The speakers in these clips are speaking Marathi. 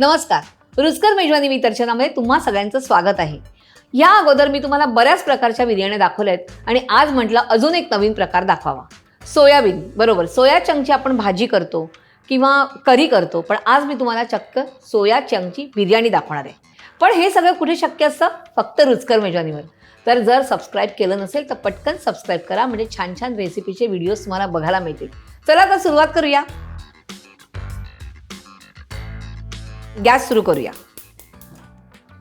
नमस्कार, रुचकर मेजवानी मी अर्चनामध्ये तुम्हा सगळ्यांचं स्वागत आहे. या अगोदर मी तुम्हाला बऱ्याच प्रकारच्या बिर्याण्या दाखवल्यात आणि आज म्हटलं अजून एक नवीन प्रकार दाखवावा. सोयाबीन बरोबर सोया चंकची आपण भाजी करतो किंवा करी करतो, पण आज मी तुम्हाला चक्क सोया चंकची बिर्याणी दाखवणार आहे. पण हे सगळं कुठे शक्य असतं? फक्त रुचकर मेजवानीवर. तर जर सबस्क्राईब केलं नसेल तर पटकन सबस्क्राईब करा, म्हणजे छान छान रेसिपीचे व्हिडिओज तुम्हाला बघायला मिळतील. चला तर सुरुवात करूया. गॅस सुरू करूया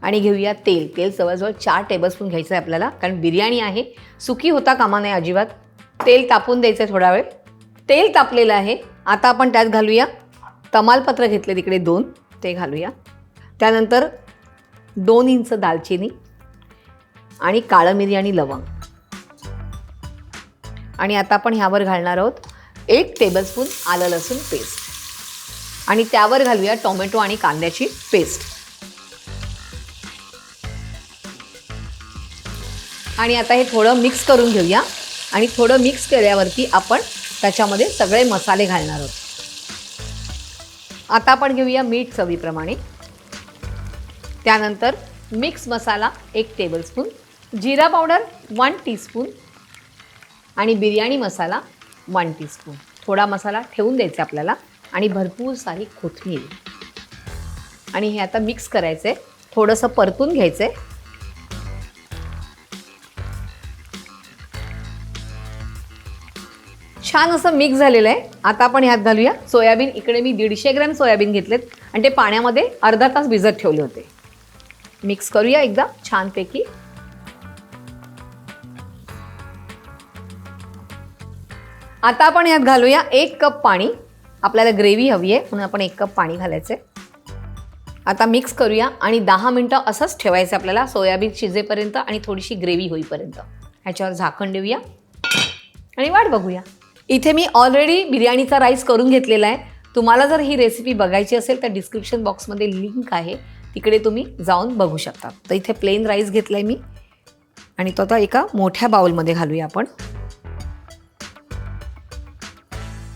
आणि घेऊया तेल. तेल जवळजवळ 4 टेबलस्पून घ्यायचं आहे आपल्याला, कारण बिर्याणी आहे, सुकी होता कामा नये अजिबात. तेल तापून द्यायचं आहे थोडा वेळ. तेल तापलेलं आहे. आता आपण त्यात घालूया तमालपत्र घेतले तिकडे 2, ते घालूया. त्यानंतर 2 इंच दालचिनी आणि काळं मिरी आणि लवंग. आणि आता आपण ह्यावर घालणार आहोत 1 टेबलस्पून आलं लसूण पेस्ट आणि त्यावर घालूया टोमॅटो आणि कांद्याची पेस्ट. आणि आता हे थोडं मिक्स करून घेऊया. आणि थोडं मिक्स केल्यावरती आपण त्याच्यामध्ये सगळे मसाले घालणार आहोत. आता आपण घेऊया मीठ चवीप्रमाणे. त्यानंतर मिक्स मसाला 1 टेबलस्पून, जिरा पावडर 1 टीस्पून आणि बिर्याणी मसाला 1 टीस्पून. थोडा मसाला ठेवून द्यायचा आपल्याला आणि भरपूर सारी कोथिंबीर. आणि हे आता मिक्स करायचं आहे, थोडंसं परतून घ्यायचं आहे. छान असं मिक्स झालेलं आहे. आता आपण ह्यात घालूया सोयाबीन. इकडे मी 150 ग्रॅम सोयाबीन घेतलेत आणि ते पाण्यामध्ये अर्धा तास भिजत ठेवले होते. मिक्स करूया एकदा छानपैकी. आता आपण यात घालूया 1 कप पाणी. आपल्याला ग्रेव्ही हवी आहे म्हणून आपण 1 कप पाणी घालायचं आहे. आता मिक्स करूया आणि 10 मिनटं असंच ठेवायचं आपल्याला, सोयाबीन शिजेपर्यंत आणि थोडीशी ग्रेव्ही होईपर्यंत. ह्याच्यावर झाकण देऊया आणि वाट बघूया. इथे मी ऑलरेडी बिर्याणीचा राईस करून घेतलेला आहे. तुम्हाला जर ही रेसिपी बघायची असेल तर डिस्क्रिप्शन बॉक्समध्ये लिंक आहे, तिकडे तुम्ही जाऊन बघू शकता. तर इथे प्लेन राईस घेतला आहे मी आणि तो आता एका मोठ्या बाउलमध्ये घालूया आपण.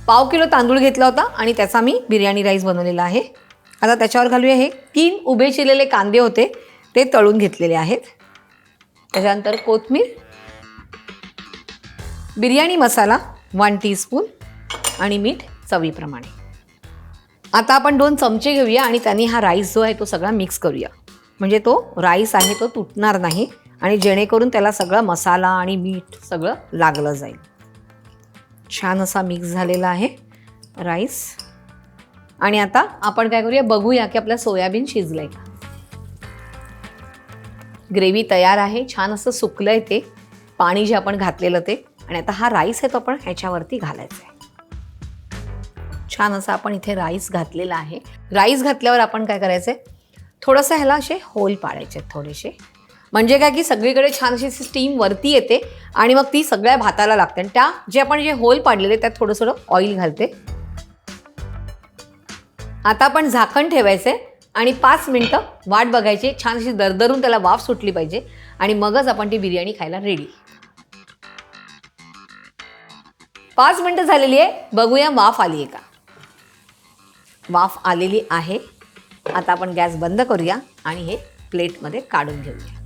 पाव किलो तांदूळ घेतला होता आणि त्याचा मी बिर्याणी राईस बनवलेला आहे. आता त्याच्यावर घालूया हे 3 उभे चिरलेले कांदे होते, ते तळून घेतलेले आहेत. त्याच्यानंतर कोथिंबीर, बिर्याणी मसाला 1 टीस्पून आणि मीठ चवीप्रमाणे. आता आपण 2 चमचे घेऊया आणि त्यांनी हा राईस जो आहे तो सगळा मिक्स करूया, म्हणजे तो राईस आहे तो तुटणार नाही आणि जेणेकरून त्याला सगळा मसाला आणि मीठ सगळं लागलं जाईल. छान असा मिक्स झालेला आहे राईस. आणि आता आपण काय करूया, बघूया की आपला सोयाबीन शिजलंय का. ग्रेव्ही तयार आहे, छान असं सुकलंय ते पाणी जे आपण घातलेलं ते. आणि आता हा राईस आहे तो आपण ह्याच्यावरती घालायचा आहे. छान असा आपण इथे राईस घातलेला आहे. राईस घातल्यावर आपण काय करायचं आहे, थोडंसं ह्याला असे होल पाडायचे आहेत थोडेसे, म्हणजे काय की सगळीकडे छान अशी स्टीम वरती येते आणि मग ती सगळ्या भाताला लागते. आणि त्या जे आपण जे होल पाडलेले त्यात थोडं ऑइल घालते. आता आपण झाकण ठेवायचं आहे आणि 5 मिनटं वाट बघायची. छान अशी दरदरून त्याला वाफ सुटली पाहिजे आणि मगच आपण ती बिर्याणी खायला रेडी. 5 मिनटं झालेली आहे, बघूया वाफ आली आहे का. वाफ आलेली आहे. आता आपण गॅस बंद करूया आणि हे प्लेटमध्ये काढून घेऊया.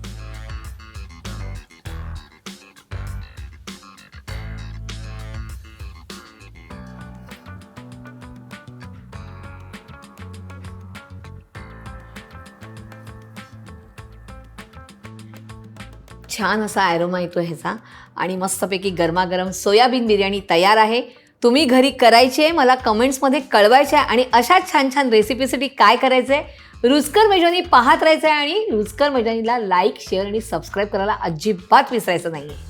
छान असा ॲरोमा येतो ह्याचा आणि मस्तपैकी गरमागरम सोयाबीन बिर्याणी तयार आहे. तुम्ही घरी करायची आहे, मला कमेंट्समध्ये कळवायचे आहे. आणि अशा छान छान रेसिपीसाठी काय करायचं आहे, रुचकर मेजवानी पाहत राहायचं आहे आणि रुचकर मेजवानीला लाईक, शेअर आणि सबस्क्राईब करायला अजिबात विसरायचं नाही आहे.